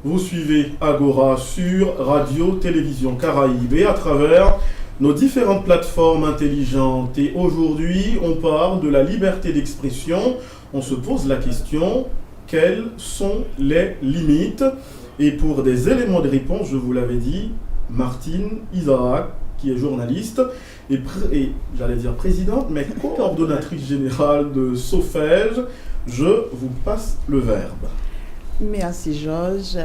Vous suivez Agora sur Radio Télévision Caraïbe et à travers nos différentes plateformes intelligentes. Et aujourd'hui, on parle de la liberté d'expression. On se pose la question, quelles sont les limites? Et pour des éléments de réponse, je vous l'avais dit, Martine Isaac, qui est journaliste et j'allais dire présidente, mais coordonnatrice générale de SOFEJ. Je vous passe le verbe. Merci Georges.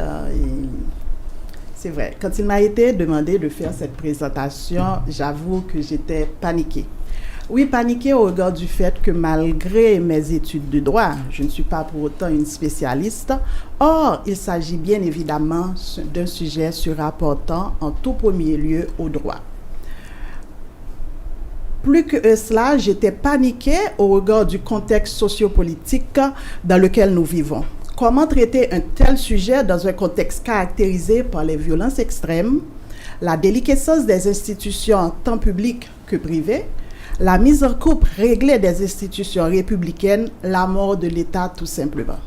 C'est vrai, quand il m'a été demandé de faire cette présentation, j'avoue que j'étais paniquée. Oui, paniquée au regard du fait que malgré mes études de droit, je ne suis pas pour autant une spécialiste. Or, il s'agit bien évidemment d'un sujet se rapportant en tout premier lieu au droit. Plus que cela, j'étais paniquée au regard du contexte sociopolitique dans lequel nous vivons. Comment traiter un tel sujet dans un contexte caractérisé par les violences extrêmes, la déliquescence des institutions tant publiques que privées, la mise en coupe réglée des institutions républicaines, la mort de l'État tout simplement.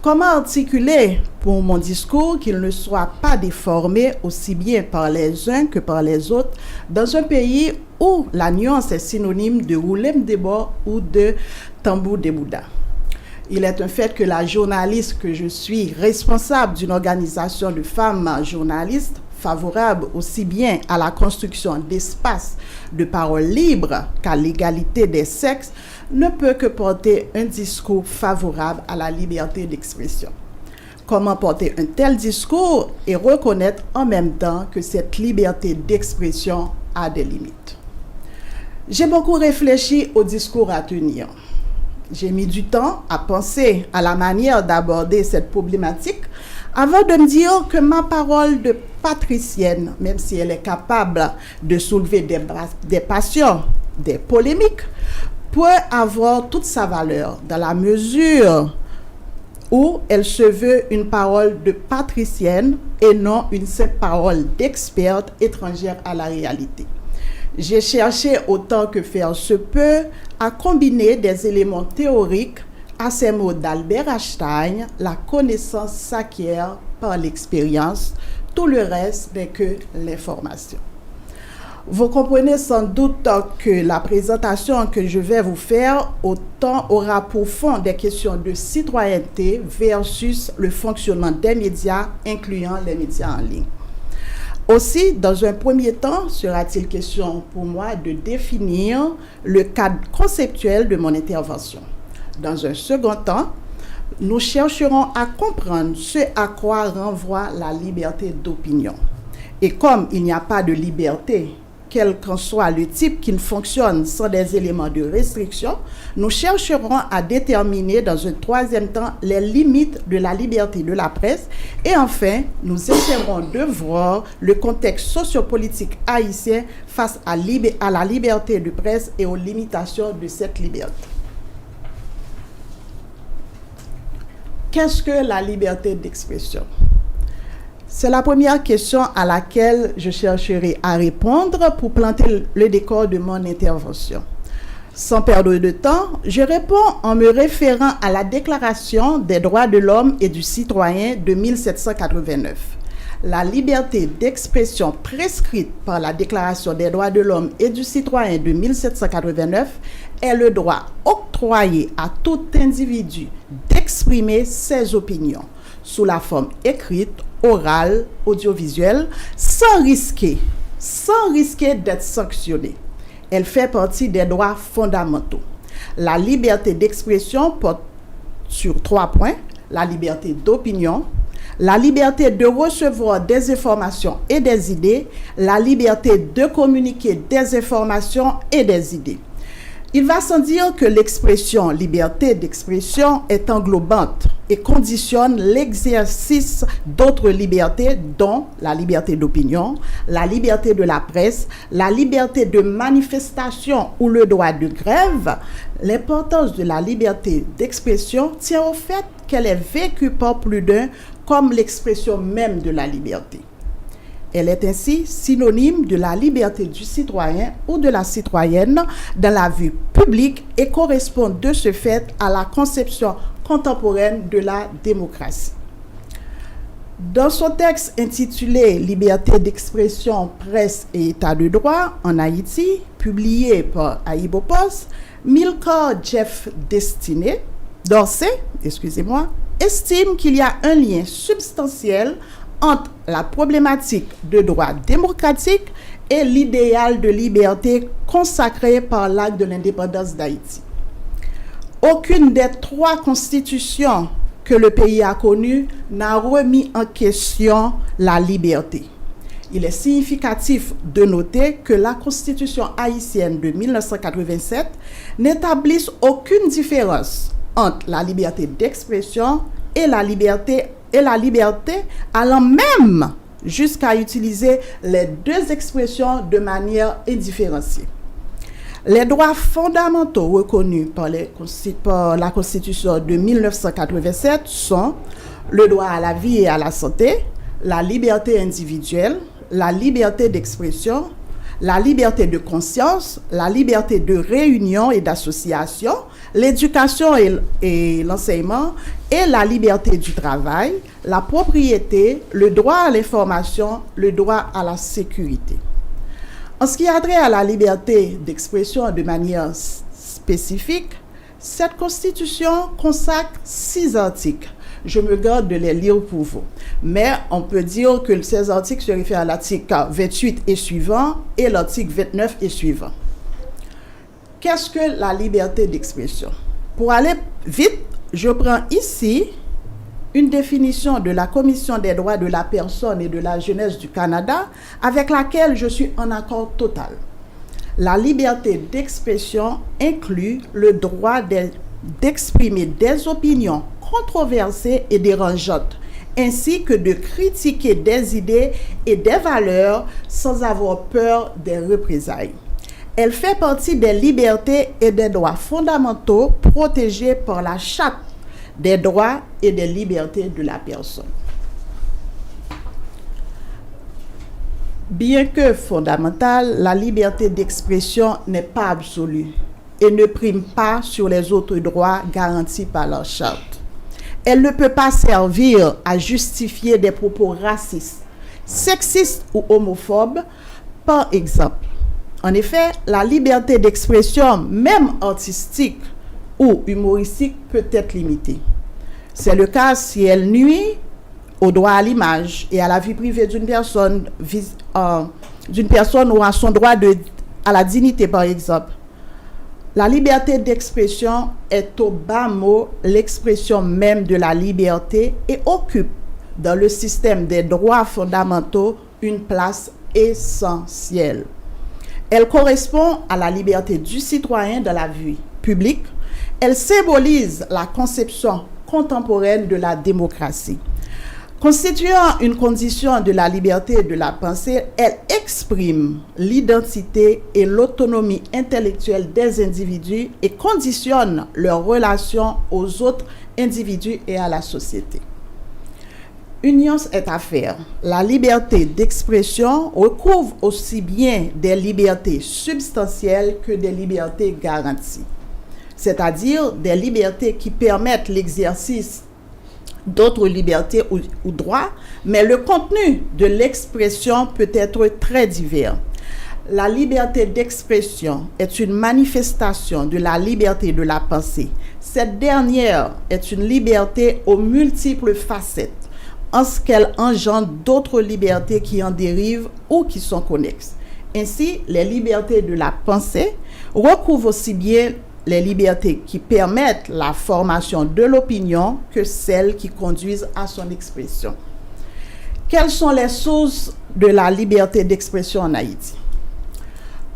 Comment articuler pour mon discours qu'il ne soit pas déformé aussi bien par les uns que par les autres dans un pays où la nuance est synonyme de roulem des bords ou de tambour des Bouddhas. Il est un fait que la journaliste que je suis, responsable d'une organisation de femmes journalistes, favorable aussi bien à la construction d'espaces de parole libre qu'à l'égalité des sexes, ne peut que porter un discours favorable à la liberté d'expression. Comment porter un tel discours et reconnaître en même temps que cette liberté d'expression a des limites? J'ai beaucoup réfléchi au discours à tenir. J'ai mis du temps à penser à la manière d'aborder cette problématique avant de me dire que ma parole de patricienne, même si elle est capable de soulever des passions, des polémiques, peut avoir toute sa valeur dans la mesure où elle se veut une parole de patricienne et non une simple parole d'experte étrangère à la réalité. J'ai cherché autant que faire se peut à combiner des éléments théoriques à ces mots d'Albert Einstein, la connaissance s'acquiert par l'expérience, tout le reste n'est que l'information. Vous comprenez sans doute que la présentation que je vais vous faire autant aura pour fond des questions de citoyenneté versus le fonctionnement des médias, incluant les médias en ligne. Aussi, dans un premier temps, sera-t-il question pour moi de définir le cadre conceptuel de mon intervention. Dans un second temps, nous chercherons à comprendre ce à quoi renvoie la liberté d'opinion. Et comme il n'y a pas de liberté, quel qu'en soit le type qui ne fonctionne sans des éléments de restriction, nous chercherons à déterminer dans un troisième temps les limites de la liberté de la presse et enfin, nous essaierons de voir le contexte sociopolitique haïtien face à la liberté de presse et aux limitations de cette liberté. Qu'est-ce que la liberté d'expression? C'est la première question à laquelle je chercherai à répondre pour planter le décor de mon intervention. Sans perdre de temps, je réponds en me référant à la Déclaration des droits de l'homme et du citoyen de 1789. La liberté d'expression prescrite par la Déclaration des droits de l'homme et du citoyen de 1789 est le droit octroyé à tout individu d'exprimer ses opinions sous la forme écrite, orale, audiovisuelle, sans risquer d'être sanctionné. Elle fait partie des droits fondamentaux. La liberté d'expression porte sur 3 points: la liberté d'opinion, la liberté de recevoir des informations et des idées, la liberté de communiquer des informations et des idées. Il va sans dire que l'expression liberté d'expression est englobante et conditionne l'exercice d'autres libertés, dont la liberté d'opinion, la liberté de la presse, la liberté de manifestation ou le droit de grève. L'importance de la liberté d'expression tient au fait qu'elle est vécue par plus d'un comme l'expression même de la liberté. Elle est ainsi synonyme de la liberté du citoyen ou de la citoyenne dans la vie publique et correspond de ce fait à la conception contemporaine de la démocratie. Dans son texte intitulé « Liberté d'expression, presse et état de droit en Haïti », publié par Aïbo Post, Milka Jeff Dorsey, estime qu'il y a un lien substantiel entre la problématique de droit démocratique et l'idéal de liberté consacré par l'acte de l'indépendance d'Haïti. Aucune des 3 constitutions que le pays a connues n'a remis en question la liberté. Il est significatif de noter que la Constitution haïtienne de 1987 n'établisse aucune différence entre la liberté d'expression et la liberté allant même jusqu'à utiliser les 2 expressions de manière indifférenciée. Les droits fondamentaux reconnus par la Constitution de 1987 sont le droit à la vie et à la santé, la liberté individuelle, la liberté d'expression, la liberté de conscience, la liberté de réunion et d'association, l'éducation et l'enseignement, et la liberté du travail, la propriété, le droit à l'information, le droit à la sécurité. En ce qui a trait à la liberté d'expression de manière spécifique, cette Constitution consacre 6 articles. Je me garde de les lire pour vous. Mais on peut dire que ces articles se réfèrent à l'article 28 et suivant et l'article 29 et suivant. Qu'est-ce que la liberté d'expression? Pour aller vite, je prends ici une définition de la Commission des droits de la personne et de la jeunesse du Canada avec laquelle je suis en accord total. La liberté d'expression inclut le droit d'exprimer des opinions controversées et dérangeantes, ainsi que de critiquer des idées et des valeurs sans avoir peur des représailles. Elle fait partie des libertés et des droits fondamentaux protégés par la Charte des droits et des libertés de la personne. Bien que fondamentale, la liberté d'expression n'est pas absolue et ne prime pas sur les autres droits garantis par la Charte. Elle ne peut pas servir à justifier des propos racistes, sexistes ou homophobes, par exemple. En effet, la liberté d'expression, même artistique ou humoristique, peut être limitée. C'est le cas si elle nuit au droit à l'image et à la vie privée d'une personne ou à son droit à la dignité, par exemple. La liberté d'expression est au bas mot l'expression même de la liberté et occupe dans le système des droits fondamentaux une place essentielle. Elle correspond à la liberté du citoyen dans la vie publique. Elle symbolise la conception contemporaine de la démocratie. Constituant une condition de la liberté de la pensée, elle exprime l'identité et l'autonomie intellectuelle des individus et conditionne leurs relations aux autres individus et à la société. Une nuance est à faire. La liberté d'expression recouvre aussi bien des libertés substantielles que des libertés garanties, c'est-à-dire des libertés qui permettent l'exercice d'autres libertés ou droits, mais le contenu de l'expression peut être très divers. La liberté d'expression est une manifestation de la liberté de la pensée. Cette dernière est une liberté aux multiples facettes, en ce qu'elle engendre d'autres libertés qui en dérivent ou qui sont connexes. Ainsi, les libertés de la pensée recouvrent aussi bien les libertés qui permettent la formation de l'opinion que celles qui conduisent à son expression. Quelles sont les sources de la liberté d'expression en Haïti?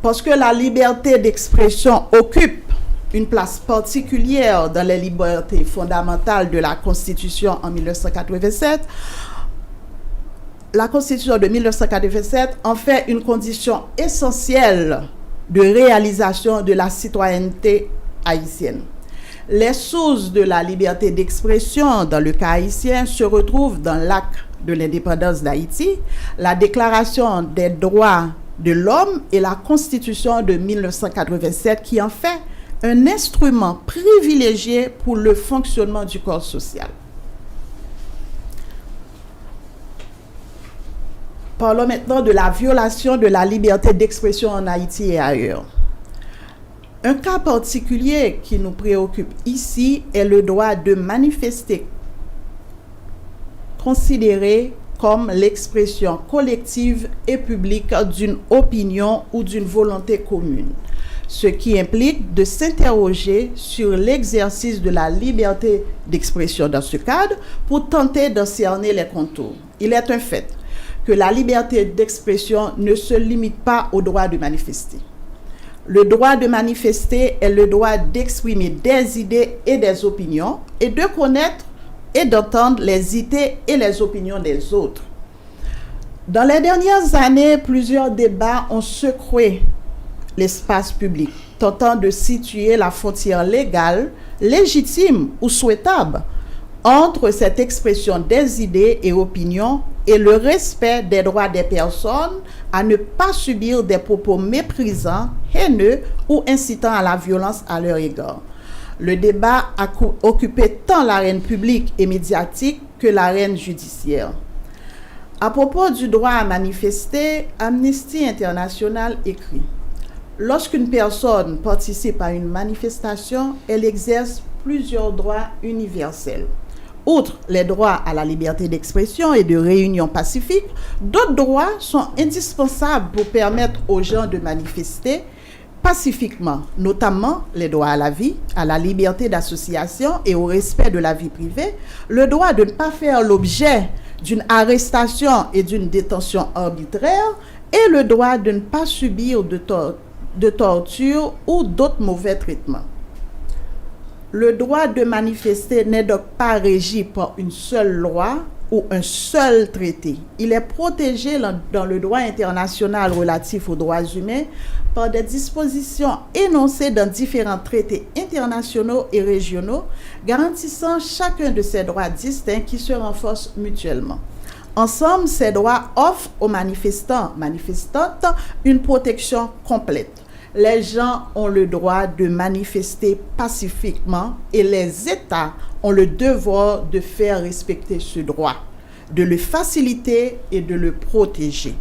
Parce que la liberté d'expression occupe une place particulière dans les libertés fondamentales de la Constitution en 1987, la Constitution de 1987 en fait une condition essentielle de réalisation de la citoyenneté haïtienne. Les sources de la liberté d'expression dans le cas haïtien se retrouvent dans l'acte de l'indépendance d'Haïti, la Déclaration des droits de l'homme et la Constitution de 1987 qui en fait un instrument privilégié pour le fonctionnement du corps social. Parlons maintenant de la violation de la liberté d'expression en Haïti et ailleurs. Un cas particulier qui nous préoccupe ici est le droit de manifester, considéré comme l'expression collective et publique d'une opinion ou d'une volonté commune, ce qui implique de s'interroger sur l'exercice de la liberté d'expression dans ce cadre pour tenter d'en cerner les contours. Il est un fait que la liberté d'expression ne se limite pas au droit de manifester. Le droit de manifester est le droit d'exprimer des idées et des opinions et de connaître et d'entendre les idées et les opinions des autres. Dans les dernières années, plusieurs débats ont secoué l'espace public, tentant de situer la frontière légale, légitime ou souhaitable entre cette expression des idées et opinions et le respect des droits des personnes à ne pas subir des propos méprisants, haineux ou incitant à la violence à leur égard. Le débat a occupé tant l'arène publique et médiatique que l'arène judiciaire. À propos du droit à manifester, Amnesty International écrit: lorsqu'une personne participe à une manifestation, elle exerce plusieurs droits universels. Outre les droits à la liberté d'expression et de réunion pacifique, d'autres droits sont indispensables pour permettre aux gens de manifester pacifiquement, notamment les droits à la vie, à la liberté d'association et au respect de la vie privée, le droit de ne pas faire l'objet d'une arrestation et d'une détention arbitraire et le droit de ne pas subir de torture ou d'autres mauvais traitements. Le droit de manifester n'est donc pas régi par une seule loi ou un seul traité. Il est protégé dans le droit international relatif aux droits humains par des dispositions énoncées dans différents traités internationaux et régionaux, garantissant chacun de ces droits distincts qui se renforcent mutuellement. Ensemble, ces droits offrent aux manifestants, manifestantes, une protection complète. Les gens ont le droit de manifester pacifiquement et les États ont le devoir de faire respecter ce droit, de le faciliter et de le protéger.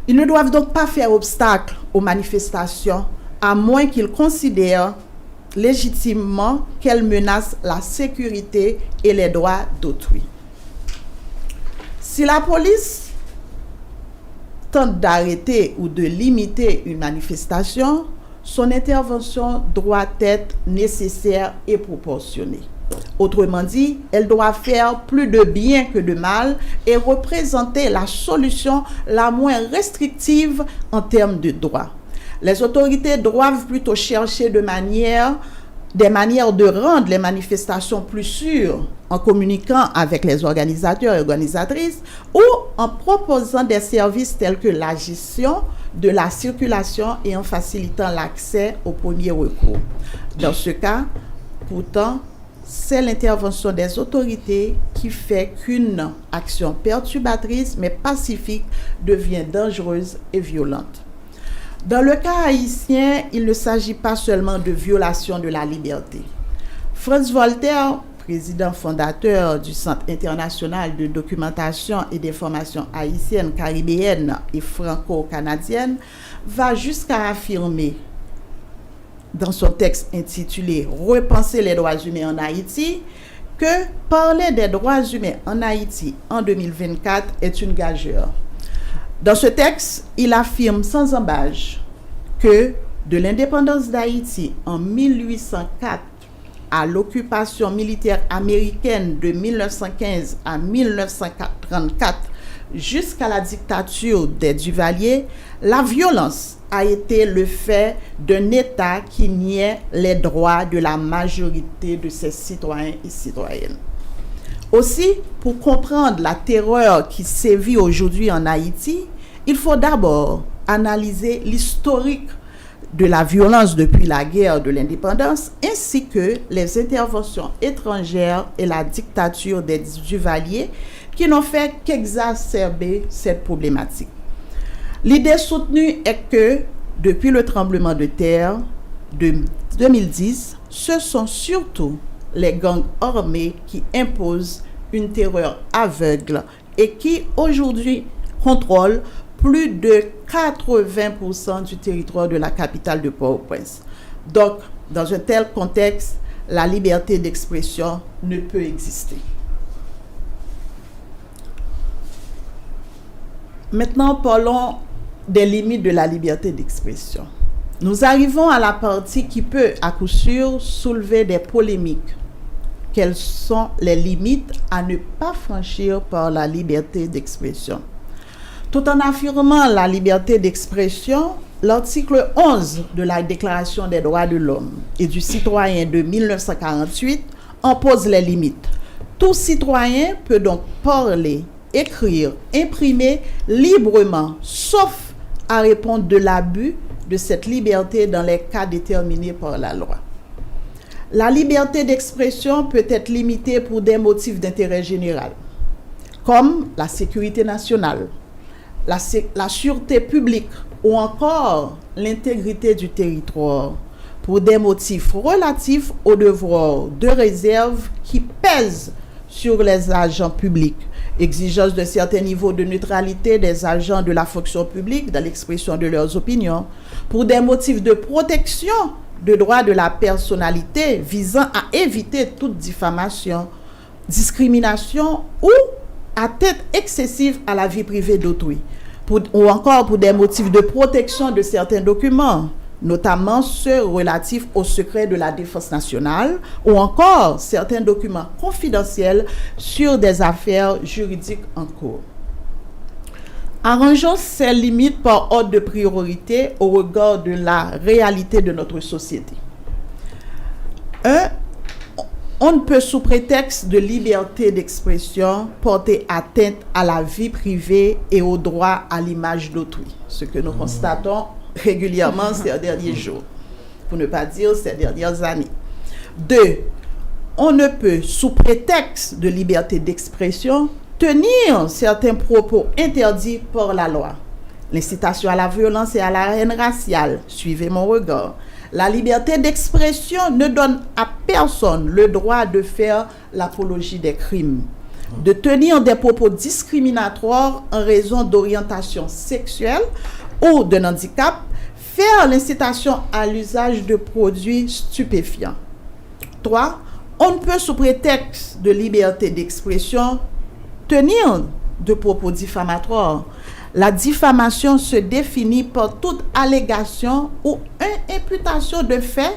Ils ne doivent donc pas faire obstacle aux manifestations à moins qu'ils considèrent légitimement qu'elles menacent la sécurité et les droits d'autrui. Si la police tente d'arrêter ou de limiter une manifestation, son intervention doit être nécessaire et proportionnée. Autrement dit, elle doit faire plus de bien que de mal et représenter la solution la moins restrictive en termes de droit. Les autorités doivent plutôt chercher des manières de rendre les manifestations plus sûres en communiquant avec les organisateurs et organisatrices ou en proposant des services tels que la gestion de la circulation et en facilitant l'accès au premier recours. Dans ce cas, pourtant, c'est l'intervention des autorités qui fait qu'une action perturbatrice mais pacifique devient dangereuse et violente. Dans le cas haïtien, il ne s'agit pas seulement de violation de la liberté. Franz Voltaire, président fondateur du Centre international de documentation et d'information haïtienne, caribéenne et franco-canadienne, va jusqu'à affirmer dans son texte intitulé « Repenser les droits humains en Haïti » que parler des droits humains en Haïti en 2024 est une gageure. Dans ce texte, il affirme sans ambages que de l'indépendance d'Haïti en 1804 à l'occupation militaire américaine de 1915 à 1934 jusqu'à la dictature des Duvalier, la violence a été le fait d'un État qui niait les droits de la majorité de ses citoyens et citoyennes. Aussi, pour comprendre la terreur qui sévit aujourd'hui en Haïti, il faut d'abord analyser l'historique de la violence depuis la guerre de l'indépendance, ainsi que les interventions étrangères et la dictature des Duvalier qui n'ont fait qu'exacerber cette problématique. L'idée soutenue est que, depuis le tremblement de terre de 2010, ce sont surtout les gangs armés qui imposent une terreur aveugle et qui, aujourd'hui, contrôle plus de 80% du territoire de la capitale de Port-au-Prince. Donc, dans un tel contexte, la liberté d'expression ne peut exister. Maintenant, parlons des limites de la liberté d'expression. Nous arrivons à la partie qui peut, à coup sûr, soulever des polémiques. Quelles sont les limites à ne pas franchir par la liberté d'expression? Tout en affirmant la liberté d'expression, l'article 11 de la Déclaration des droits de l'homme et du citoyen de 1948 en pose les limites. Tout citoyen peut donc parler, écrire, imprimer librement, sauf à répondre de l'abus de cette liberté dans les cas déterminés par la loi. La liberté d'expression peut être limitée pour des motifs d'intérêt général, comme la sécurité nationale, la sûreté publique ou encore l'intégrité du territoire, pour des motifs relatifs aux devoirs de réserve qui pèsent sur les agents publics, exigence d'un certain niveau de neutralité des agents de la fonction publique dans l'expression de leurs opinions, pour des motifs de protection de droits de la personnalité visant à éviter toute diffamation, discrimination ou atteinte excessive à la vie privée d'autrui, ou encore pour des motifs de protection de certains documents, notamment ceux relatifs au secret de la défense nationale, ou encore certains documents confidentiels sur des affaires juridiques en cours. Arrangeons ces limites par ordre de priorité au regard de la réalité de notre société. 1. On ne peut, sous prétexte de liberté d'expression, porter atteinte à la vie privée et au droit à l'image d'autrui, ce que nous constatons régulièrement ces derniers jours, pour ne pas dire ces dernières années. 2. On ne peut, sous prétexte de liberté d'expression, tenir certains propos interdits par la loi. L'incitation à la violence et à la haine raciale, suivez mon regard. La liberté d'expression ne donne à personne le droit de faire l'apologie des crimes, de tenir des propos discriminatoires en raison d'orientation sexuelle ou d'un handicap, faire l'incitation à l'usage de produits stupéfiants. 3. On ne peut, sous prétexte de liberté d'expression, tenir de propos diffamatoires. La diffamation se définit par toute allégation ou imputation de faits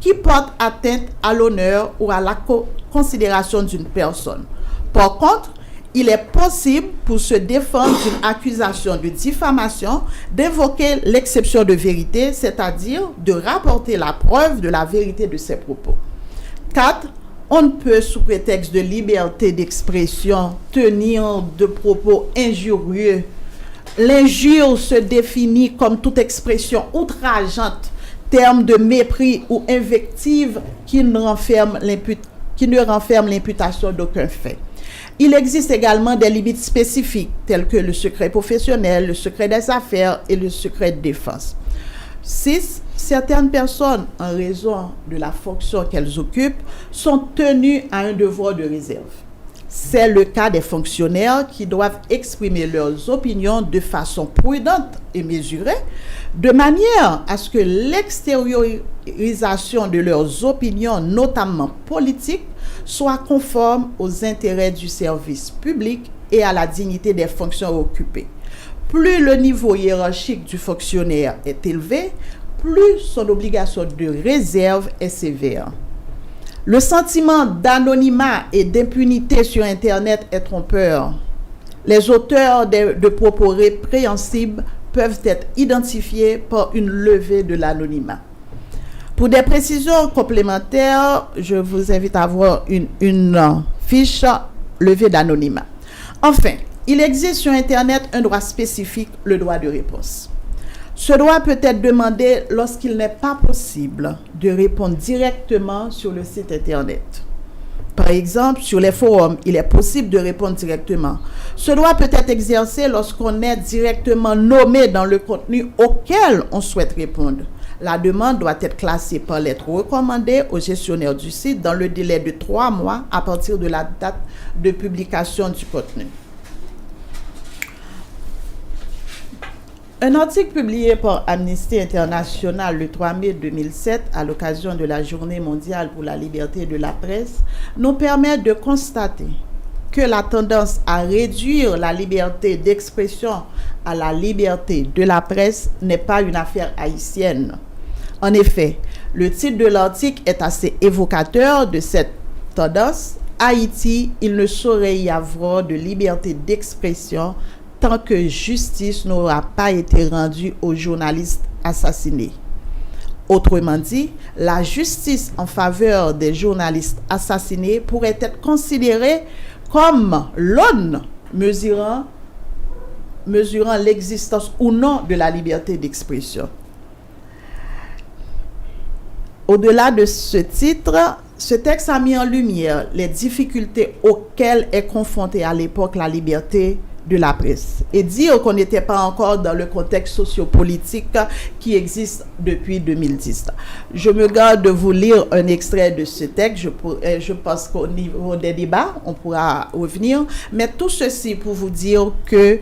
qui porte atteinte à l'honneur ou à la considération d'une personne. Par contre, il est possible pour se défendre d'une accusation de diffamation d'invoquer l'exception de vérité, c'est-à-dire de rapporter la preuve de la vérité de ses propos. 4. On ne peut, sous prétexte de liberté d'expression, tenir de propos injurieux. L'injure se définit comme toute expression outrageante, terme de mépris ou invective qui ne renferme l'imputation d'aucun fait. Il existe également des limites spécifiques, telles que le secret professionnel, le secret des affaires et le secret de défense. 6. Certaines personnes, en raison de la fonction qu'elles occupent, sont tenues à un devoir de réserve. C'est le cas des fonctionnaires qui doivent exprimer leurs opinions de façon prudente et mesurée, de manière à ce que l'extériorisation de leurs opinions, notamment politiques, soit conforme aux intérêts du service public et à la dignité des fonctions occupées. Plus le niveau hiérarchique du fonctionnaire est élevé, plus son obligation de réserve est sévère. Le sentiment d'anonymat et d'impunité sur Internet est trompeur. Les auteurs de propos répréhensibles peuvent être identifiés par une levée de l'anonymat. Pour des précisions complémentaires, je vous invite à voir une fiche levée d'anonymat. Enfin, il existe sur Internet un droit spécifique, le droit de réponse. Ce droit peut être demandé lorsqu'il n'est pas possible de répondre directement sur le site Internet. Par exemple, sur les forums, il est possible de répondre directement. Ce droit peut être exercé lorsqu'on est directement nommé dans le contenu auquel on souhaite répondre. La demande doit être classée par lettre recommandée au gestionnaire du site dans le délai de 3 mois à partir de la date de publication du contenu. Un article publié par Amnesty International le 3 mai 2007 à l'occasion de la Journée mondiale pour la liberté de la presse nous permet de constater que la tendance à réduire la liberté d'expression à la liberté de la presse n'est pas une affaire haïtienne. En effet, le titre de l'article est assez évocateur de cette tendance. Haïti, il ne saurait y avoir de liberté d'expression tant que justice n'aura pas été rendue aux journalistes assassinés. Autrement dit, la justice en faveur des journalistes assassinés pourrait être considérée comme l'aune mesurant l'existence ou non de la liberté d'expression. Au-delà de ce titre, ce texte a mis en lumière les difficultés auxquelles est confrontée à l'époque la liberté de la presse. Et dire qu'on n'était pas encore dans le contexte sociopolitique qui existe depuis 2010. Je me garde de vous lire un extrait de ce texte. Je pense qu'au niveau des débats, on pourra revenir. Mais tout ceci pour vous dire que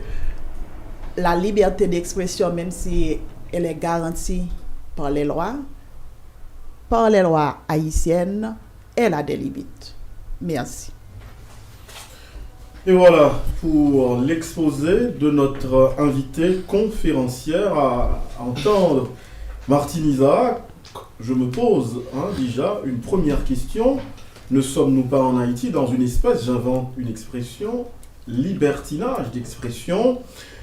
la liberté d'expression, même si elle est garantie par les lois haïtiennes, elle a des limites. Merci. Et voilà pour l'exposé de notre invité conférencière à entendre Martine Isaac. Je me pose déjà une première question. Ne sommes-nous pas en Haïti dans une espèce, j'invente une expression, libertinage d'expression?